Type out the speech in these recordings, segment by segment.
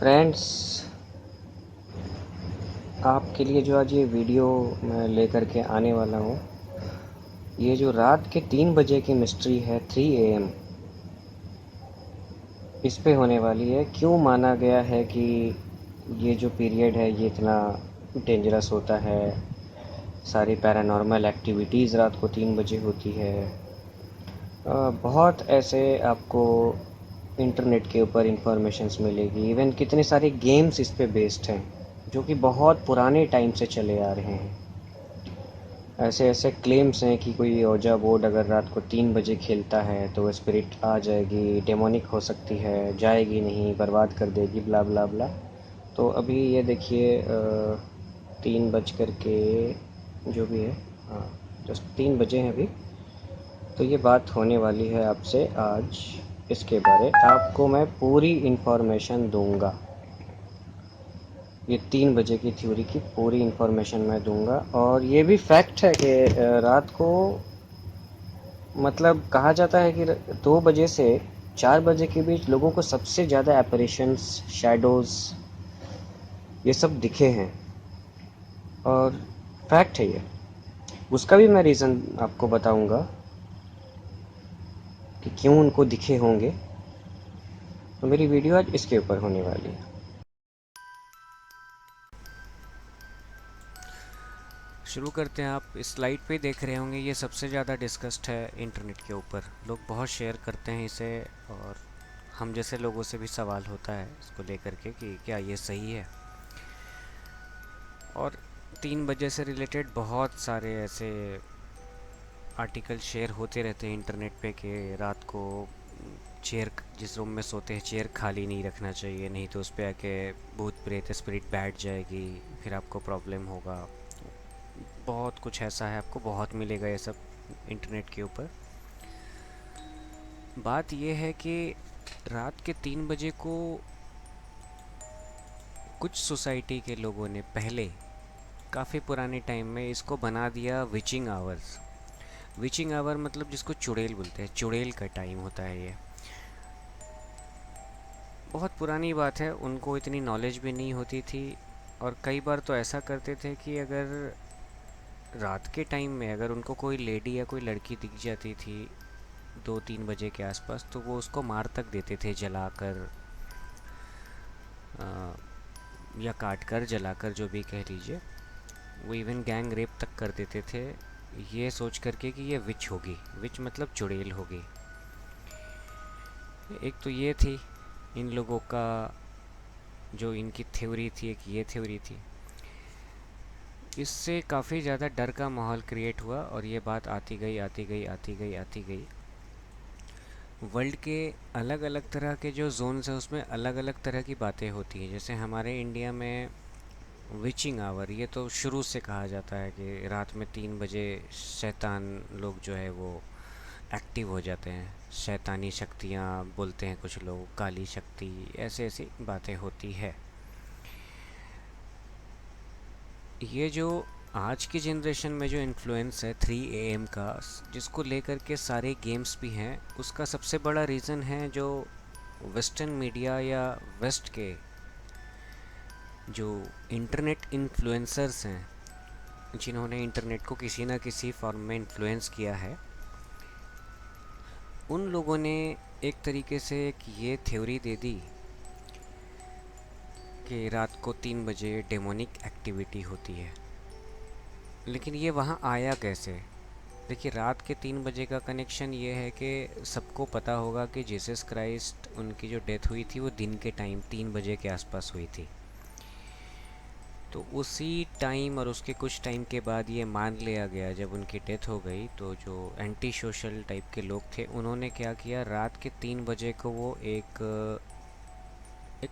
Friends, आपके लिए जो आज ये वीडियो मैं लेकर के आने वाला हूँ, ये जो रात के 3 बजे की मिस्ट्री है 3 AM, इस पे होने वाली है। क्यों माना गया है कि ये जो पीरियड है ये इतना डेंजरस होता है। सारी पैरानॉर्मल एक्टिविटीज़ रात को 3 बजे होती है। बहुत ऐसे आपको इंटरनेट के ऊपर इंफॉर्मेशंस मिलेगी। इवन कितने सारे गेम्स इस पे बेस्ड हैं जो कि बहुत पुराने टाइम से चले आ रहे हैं। ऐसे ऐसे क्लेम्स हैं कि कोई ओजा बोर्ड अगर रात को 3 बजे खेलता है तो वो स्पिरिट आ जाएगी, डेमोनिक हो सकती है, जाएगी नहीं, बर्बाद कर देगी, ब्ला ब्ला ब्ला। तो अभी ये देखिए 3 बज कर के जो भी है, हाँ, जस्ट 3 बजे हैं अभी। तो ये बात होने वाली है आपसे आज। इसके बारे आपको मैं पूरी इन्फॉर्मेशन दूंगा। ये 3 बजे की थ्योरी की पूरी इन्फॉर्मेशन मैं दूंगा। और ये भी फैक्ट है कि रात को मतलब कहा जाता है कि 2 बजे से 4 बजे के बीच लोगों को सबसे ज़्यादा एपरेशंस, शैडोज़, ये सब दिखे हैं। और फैक्ट है ये। उसका भी मैं रीज़न आपको बताऊंगा कि क्यों उनको दिखे होंगे। तो मेरी वीडियो आज इसके ऊपर होने वाली है। शुरू करते हैं। आप इस स्लाइड पे देख रहे होंगे, ये सबसे ज़्यादा डिस्कस्ड है इंटरनेट के ऊपर। लोग बहुत शेयर करते हैं इसे, और हम जैसे लोगों से भी सवाल होता है इसको लेकर के कि क्या ये सही है। और 3 बजे से रिलेटेड बहुत सारे ऐसे आर्टिकल शेयर होते रहते हैं इंटरनेट पे कि रात को चेयर, जिस रूम में सोते हैं चेयर खाली नहीं रखना चाहिए, नहीं तो उस पर आके भूत प्रेत स्पिरिट बैठ जाएगी, फिर आपको प्रॉब्लम होगा। बहुत कुछ ऐसा है, आपको बहुत मिलेगा ये सब इंटरनेट के ऊपर। बात यह है कि रात के 3 बजे को कुछ सोसाइटी के लोगों ने पहले काफ़ी पुराने टाइम में इसको बना दिया विचिंग आवर्स। विचिंग आवर मतलब जिसको चुड़ैल बोलते हैं, चुड़ैल का टाइम होता है ये। बहुत पुरानी बात है, उनको इतनी नॉलेज भी नहीं होती थी। और कई बार तो ऐसा करते थे कि अगर रात के टाइम में अगर उनको कोई लेडी या कोई लड़की दिख जाती थी 2-3 बजे के आसपास, तो वो उसको मार तक देते थे, जलाकर या काट कर, जलाकर, जो भी कह लीजिए। वो इवन गैंग रेप तक कर देते थे, ये सोच करके कि ये विच होगी। विच मतलब चुड़ैल होगी। एक तो ये थी इन लोगों का, जो इनकी थ्योरी थी, एक ये थ्योरी थी। इससे काफ़ी ज़्यादा डर का माहौल क्रिएट हुआ, और ये बात आती गई आती गई आती गई आती गई। वर्ल्ड के अलग अलग तरह के जो जोन्स हैं उसमें अलग अलग तरह की बातें होती हैं। जैसे हमारे इंडिया में विचिंग आवर, ये तो शुरू से कहा जाता है कि रात में 3 बजे शैतान लोग जो है वो एक्टिव हो जाते हैं। शैतानी शक्तियाँ बोलते हैं कुछ लोग, काली शक्ति, ऐसे ऐसी बातें होती है। ये जो आज की जनरेशन में जो इन्फ्लुएंस है 3 AM का, जिसको लेकर के सारे गेम्स भी हैं, उसका सबसे बड़ा रीज़न है जो वेस्टर्न मीडिया या वेस्ट के जो इंटरनेट इन्फ्लुएंसर्स हैं, जिन्होंने इंटरनेट को किसी ना किसी फॉर्म में इन्फ्लुएंस किया है, उन लोगों ने एक तरीके से एक ये थ्योरी दे दी कि रात को 3 बजे डेमोनिक एक्टिविटी होती है। लेकिन ये वहाँ आया कैसे? देखिए, रात के 3 बजे का कनेक्शन ये है कि सबको पता होगा कि जीसस क्राइस्ट, उनकी जो डेथ हुई थी वो दिन के टाइम 3 बजे के आसपास हुई थी। तो उसी टाइम और उसके कुछ टाइम के बाद ये मान लिया गया, जब उनकी डेथ हो गई, तो जो एंटी सोशल टाइप के लोग थे उन्होंने क्या किया, रात के 3 बजे को वो एक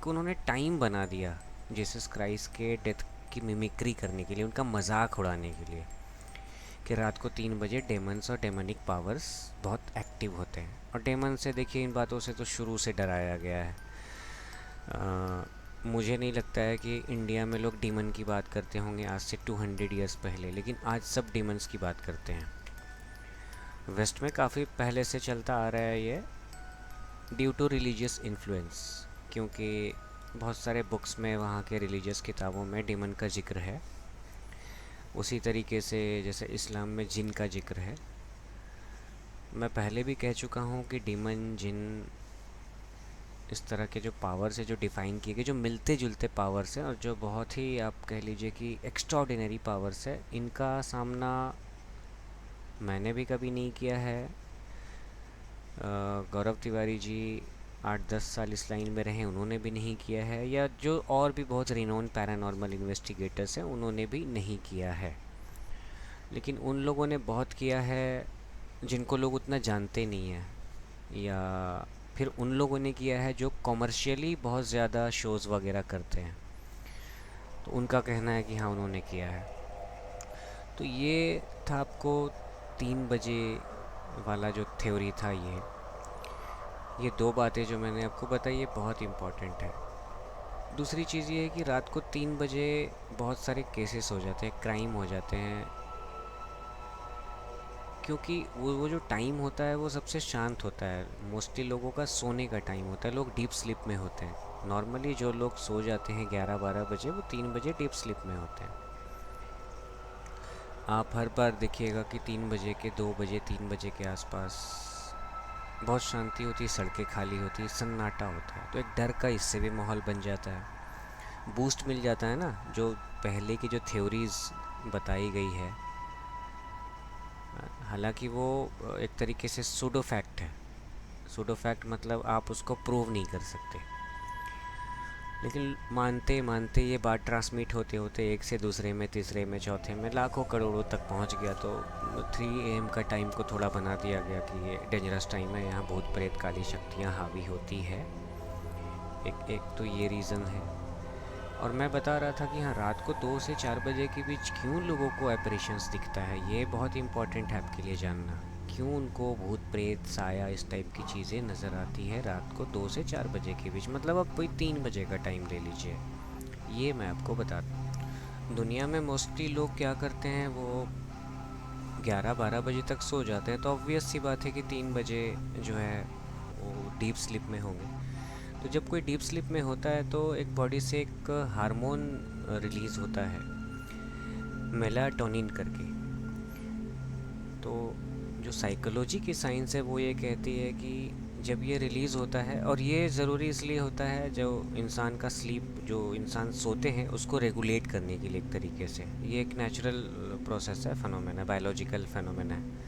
उन्होंने टाइम बना दिया जीसस क्राइस्ट के डेथ की मिमिक्री करने के लिए, उनका मजाक उड़ाने के लिए, कि रात को 3 बजे डेमन्स और डेमनिक पावर्स बहुत एक्टिव होते हैं। और डेमन से देखिए, इन बातों से तो शुरू से डराया गया है। मुझे नहीं लगता है कि इंडिया में लोग डीमन की बात करते होंगे आज से 200 ईयर्स पहले, लेकिन आज सब डीमंस की बात करते हैं। वेस्ट में काफ़ी पहले से चलता आ रहा है ये, ड्यू टू रिलीजियस इन्फ्लुएंस। क्योंकि बहुत सारे बुक्स में, वहाँ के रिलीजियस किताबों में डीमन का जिक्र है। उसी तरीके से जैसे इस्लाम में जिन का जिक्र है। मैं पहले भी कह चुका हूँ कि डीमन, जिन, इस तरह के जो पावर्स है जो डिफ़ाइन किए गए, जो मिलते जुलते पावर्स हैं और जो बहुत ही आप कह लीजिए कि एक्स्ट्राऑर्डिनरी पावर्स है, इनका सामना मैंने भी कभी नहीं किया है। गौरव तिवारी जी 8-10 साल इस लाइन में रहे, उन्होंने भी नहीं किया है, या जो और भी बहुत रिनोन पैरानॉर्मल इन्वेस्टिगेटर्स हैं उन्होंने भी नहीं किया है। लेकिन उन लोगों ने बहुत किया है जिनको लोग उतना जानते नहीं हैं, या फिर उन लोगों ने किया है जो कॉमर्शियली बहुत ज़्यादा शोज़ वगैरह करते हैं, तो उनका कहना है कि हाँ उन्होंने किया है। तो ये था आपको 3 बजे वाला जो थ्योरी था, ये दो बातें जो मैंने आपको बताई ये बहुत इम्पॉर्टेंट है। दूसरी चीज़ ये है कि रात को 3 बजे बहुत सारे केसेस हो जाते हैं, क्राइम हो जाते हैं, क्योंकि वो जो टाइम होता है वो सबसे शांत होता है। मोस्टली लोगों का सोने का टाइम होता है, लोग डीप स्लीप में होते हैं। नॉर्मली जो लोग सो जाते हैं 11-12 बजे, वो 3 बजे डीप स्लीप में होते हैं। आप हर बार देखिएगा कि 3 बजे के, 2 बजे, 3 बजे के आसपास बहुत शांति होती है, सड़कें खाली होती है, सन्नाटा होता है, तो एक डर का इससे भी माहौल बन जाता है, बूस्ट मिल जाता है ना। जो पहले की जो थ्योरीज बताई गई है, हालांकि वो एक तरीके से सूडो फैक्ट है। सूडो फैक्ट मतलब आप उसको प्रूव नहीं कर सकते, लेकिन मानते मानते ये बात ट्रांसमिट होते होते एक से दूसरे में, तीसरे में, चौथे में, लाखों करोड़ों तक पहुंच गया। तो 3 AM का टाइम को थोड़ा बना दिया गया कि ये डेंजरस टाइम है, यहाँ भूत प्रेत काली शक्तियाँ हावी होती है। एक तो ये रीज़न है। और मैं बता रहा था कि हाँ, रात को 2 से 4 बजे के बीच क्यों लोगों को अपरेशंस दिखता है, ये बहुत इंपॉर्टेंट है आपके लिए जानना। क्यों उनको भूत प्रेत साया इस टाइप की चीज़ें नज़र आती है रात को 2 से 4 बजे के बीच, मतलब आप कोई 3 बजे का टाइम ले लीजिए, ये मैं आपको बता। दुनिया में मोस्टली लोग क्या करते हैं, वो 11-12 बजे तक सो जाते हैं, तो ऑब्वियस सी बात है कि 3 बजे जो है वो डीप स्लीप में होंगे। तो जब कोई डीप स्लीप में होता है तो एक बॉडी से एक हार्मोन रिलीज़ होता है, मेलाटोनिन करके। तो जो साइकोलॉजी की साइंस है वो ये कहती है कि जब ये रिलीज़ होता है, और ये ज़रूरी इसलिए होता है जो इंसान का स्लीप, जो इंसान सोते हैं उसको रेगुलेट करने के लिए, एक तरीके से ये एक नेचुरल प्रोसेस है, फिनोमेना, बायोलॉजिकल फिनोमेना है।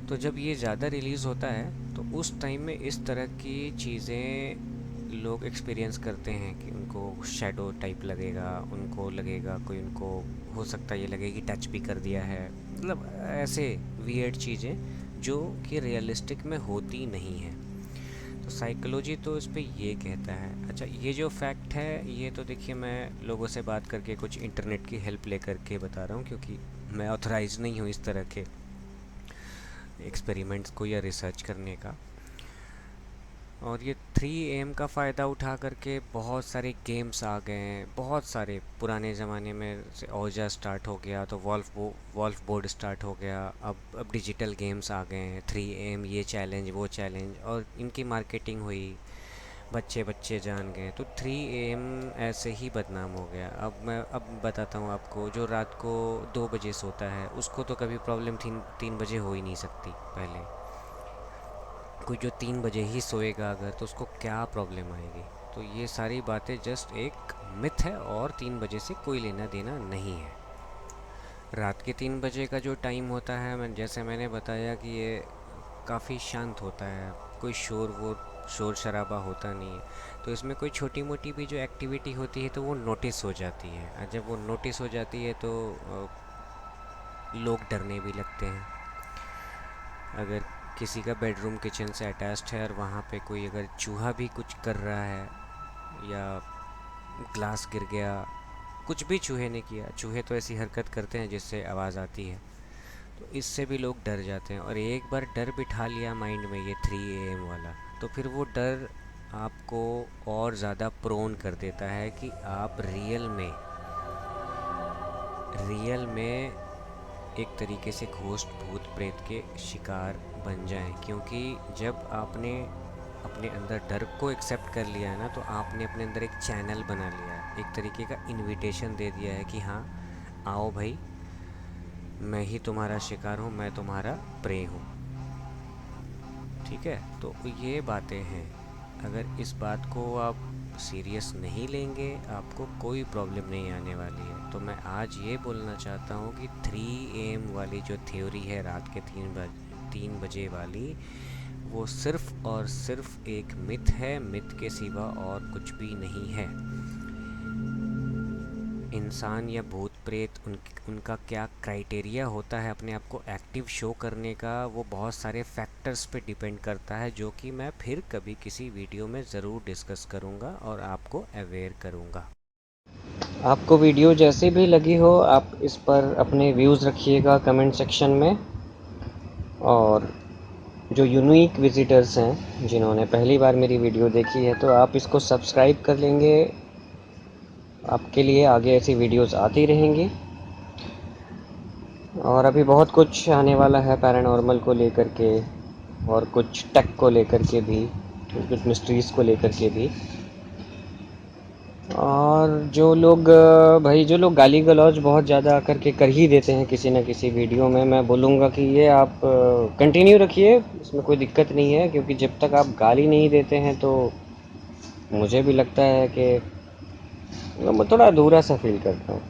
तो जब ये ज़्यादा रिलीज़ होता है तो उस टाइम में इस तरह की चीज़ें लोग एक्सपीरियंस करते हैं कि उनको शैडो टाइप लगेगा, उनको लगेगा कोई, उनको हो सकता है ये लगे कि टच भी कर दिया है, मतलब ऐसे वियर्ड चीज़ें जो कि रियलिस्टिक में होती नहीं हैं। तो साइकोलॉजी तो इस पे ये कहता है। अच्छा, ये जो फैक्ट है ये तो देखिए मैं लोगों से बात करके, कुछ इंटरनेट की हेल्प ले करके बता रहा हूँ, क्योंकि मैं ऑथराइज नहीं हूँ इस तरह के एक्सपेरिमेंट्स को या रिसर्च करने का। और ये 3 AM का फ़ायदा उठा करके बहुत सारे गेम्स आ गए हैं, बहुत सारे। पुराने ज़माने में से ओजा स्टार्ट हो गया, तो वॉल्फ बोर्ड स्टार्ट हो गया, अब डिजिटल गेम्स आ गए हैं, 3 AM ये चैलेंज वो चैलेंज, और इनकी मार्केटिंग हुई, बच्चे बच्चे जान गए, तो 3 AM ऐसे ही बदनाम हो गया। अब बताता हूँ आपको, जो रात को 2 बजे सोता है उसको तो कभी प्रॉब्लम 3 बजे हो ही नहीं सकती। पहले कोई जो 3 बजे ही सोएगा अगर, तो उसको क्या प्रॉब्लम आएगी। तो ये सारी बातें जस्ट एक मिथ है, और 3 बजे से कोई लेना देना नहीं है। रात के 3 बजे का जो टाइम होता है, जैसे मैंने बताया कि ये काफ़ी शांत होता है, कोई शोर शराबा होता नहीं है। तो इसमें कोई छोटी मोटी भी जो एक्टिविटी होती है तो वो नोटिस हो जाती है, और जब वो नोटिस हो जाती है तो लोग डरने भी लगते हैं। अगर किसी का बेडरूम किचन से अटैच्ड है और वहाँ पे कोई अगर चूहा भी कुछ कर रहा है, या ग्लास गिर गया, कुछ भी चूहे ने किया, चूहे तो ऐसी हरकत करते हैं जिससे आवाज़ आती है, तो इससे भी लोग डर जाते हैं। और एक बार डर बिठा लिया माइंड में, ये 3 AM वाला, तो फिर वो डर आपको और ज़्यादा प्रोन कर देता है कि आप रियल में एक तरीके से घोस्ट भूत प्रेत के शिकार बन जाएं। क्योंकि जब आपने अपने अंदर डर को एक्सेप्ट कर लिया है ना, तो आपने अपने अंदर एक चैनल बना लिया है, एक तरीके का इनविटेशन दे दिया है कि हाँ, आओ भाई, मैं ही तुम्हारा शिकार हूँ, मैं तुम्हारा प्रे हूँ। ठीक है, तो ये बातें हैं। अगर इस बात को आप सीरियस नहीं लेंगे, आपको कोई प्रॉब्लम नहीं आने वाली है। तो मैं आज ये बोलना चाहता हूँ कि 3 AM वाली जो थ्योरी है, रात के 3 बजे वाली, वो सिर्फ और सिर्फ एक मिथ है, मिथ के सिवा और कुछ भी नहीं है। इंसान या भूत प्रेत, उनका क्या क्राइटेरिया होता है अपने आप को एक्टिव शो करने का, वो बहुत सारे फैक्टर्स पे डिपेंड करता है, जो कि मैं फिर कभी किसी वीडियो में ज़रूर डिस्कस करूँगा और आपको अवेयर करूँगा। आपको वीडियो जैसी भी लगी हो, आप इस पर अपने व्यूज़ रखिएगा कमेंट सेक्शन में। और जो यूनिक विजिटर्स हैं जिन्होंने पहली बार मेरी वीडियो देखी है, तो आप इसको सब्सक्राइब कर लेंगे। आपके लिए आगे ऐसी वीडियोस आती रहेंगी। और अभी बहुत कुछ आने वाला है पैरानॉर्मल को लेकर के, और कुछ टेक को लेकर के भी, कुछ मिस्ट्रीज़ को लेकर के भी। और जो लोग भाई जो लोग गाली गलौज बहुत ज़्यादा करके कर ही देते हैं किसी न किसी वीडियो में, मैं बोलूँगा कि ये आप कंटिन्यू रखिए, इसमें कोई दिक्कत नहीं है। क्योंकि जब तक आप गाली नहीं देते हैं तो मुझे भी लगता है कि मैं थोड़ा अधूरा सा फील करता हूँ।